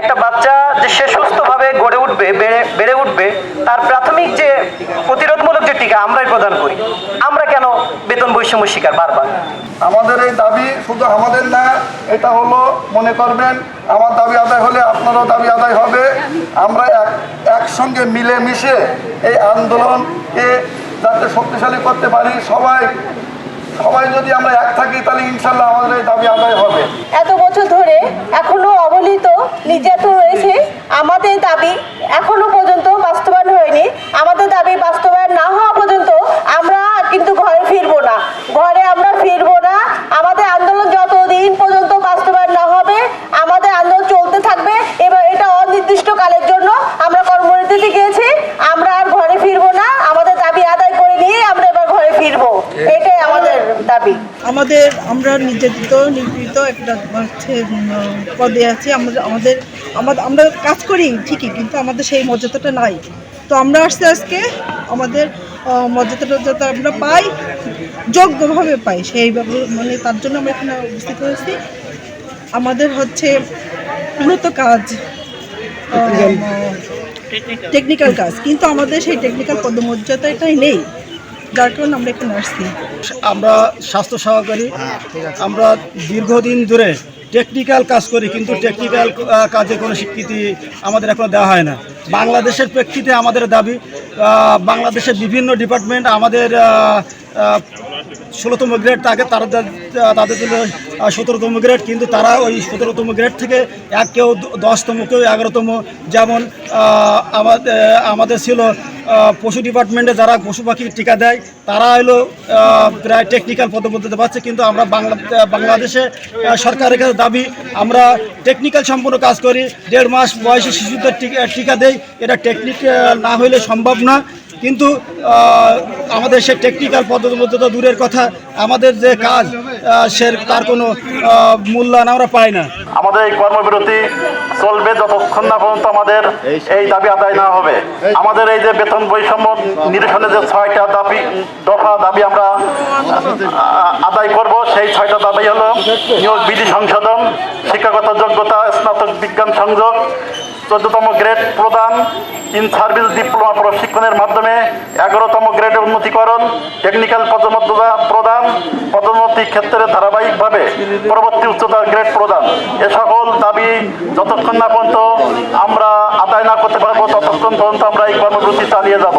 একটা বাচ্চা যে সে সুস্থভাবে গড়ে উঠবে, বেড়ে উঠবে, তার প্রাথমিক যে প্রতিরোধমূলক যে টিকা আমরাই প্রদান করি। আমরা কেন বেতন বৈষম্য শিকার বারবার? আমাদের এই দাবি শুধু আমাদের না, এটা হলো মনে করবেন আমার দাবি আদায় হলে আপনারও দাবি আদায় হবে। আমরা একসঙ্গে মিলেমিশে এই আন্দোলনকে যাতে শক্তিশালী করতে পারি, সবাই যদি আমরা এক থাকি তাহলে ইনশাল্লাহ আমাদের এই দাবি আদায় হবে। এত বছর ধরে এখনো অবহেলিত নির্যাতন রয়েছে, আমাদের দাবি এখনো পর্যন্ত বাস্তবায়ন হয়নি। আমাদের দাবি বাস্তবায়ন না হওয়া পর্যন্ত আমরা কিন্তু ঘরে ফিরবো না, আমাদের আন্দোলন যতদিন পর্যন্ত বাস্তবায়ন না হবে আমাদের আন্দোলন চলতে থাকবে। এবার এটা অনির্দিষ্টকালের জন্য আমরা কর্মবিরতিতে গিয়েছি, আমরা আর ঘরে ফিরবো না। আমাদের দাবি আদায় করে নিয়ে আমরা এবার ঘরে ফিরবো, এটাই আমাদের দাবি। আমরা নিপীড়িত একটা পদে আছি। আমরা কাজ করি ঠিকই, কিন্তু আমাদের সেই মর্যাদাটা নাই। তো আমরা আজকে আমাদের মর্যাদাটা যাতে আমরা পাই, যোগ্যভাবে পাই, সেইভাবে তার জন্য আমরা এখানে উপস্থিত হয়েছি। আমাদের মূলত কাজ টেকনিক্যাল কাজ, কিন্তু আমাদের সেই টেকনিক্যাল পদমর্যাদাটাই নেই, যার কারণে আমরা এখানে আসছি। আমরা স্বাস্থ্য সহকারী, আমরা দীর্ঘদিন ধরে টেকনিক্যাল কাজ করি, কিন্তু টেকনিক্যাল কাজে কোনো স্বীকৃতি আমাদের এখনো দেওয়া হয় না। বাংলাদেশের প্রেক্ষিতে আমাদের দাবি, বাংলাদেশের বিভিন্ন ডিপার্টমেন্ট আমাদের 16তম গ্রেড থাকে, তাদের জন্য 17তম গ্রেড, কিন্তু তারা ওই 17তম গ্রেড থেকে কেউ 10তম, কেউ 11তম। যেমন আমাদের ছিল পশু ডিপার্টমেন্টে যারা পশু পাখি টিকা দেয়, তারা হলো প্রায় টেকনিক্যাল পদমর্যাদা পাচ্ছে। কিন্তু আমরা বাংলাদেশে সরকারের কাছে দাবি, আমরা টেকনিক্যাল সম্পূর্ণ কাজ করি, 1.5 মাস বয়সী শিশুদের টিকা দেই। এটা টেকনিক্যাল না হলে সম্ভব না। কিন্তু আমাদের সে টেকনিক্যাল পদমর্যাদা দূরের কথা, আমাদের যে কাজ তার কোনো মূল্যায়ন আমরা পাই না। আমাদের এই কর্মবিরতি চলবে যতক্ষণ না পর্যন্ত আমাদের এই দাবি আদায় না হবে। আমাদের এই যে বেতন বৈষম্য নিরসনের যে 6টা দফা দাবি আমরা আদায় করব, সেই 6টা দাবি হলো নিয়োগ বিধি সংশোধন, শিক্ষাগত যোগ্যতা স্নাতক বিজ্ঞান সংযোগ, 14তম গ্রেড প্রদান, ইন সার্ভিস ডিপ্লোমা প্রশিক্ষণের মাধ্যমে 11তম গ্রেডে উন্নতিকরণ, টেকনিক্যাল পদমর্যাদা প্রদান, পদোন্নতির ক্ষেত্রে ধারাবাহিকভাবে পরবর্তী উচ্চতর গ্রেড প্রদান। এ সকল দাবি যতক্ষণ না পর্যন্ত আমরা আদায় না করতে পারবো, ততক্ষণ পর্যন্ত আমরা এই কর্মসূচি চালিয়ে যাব।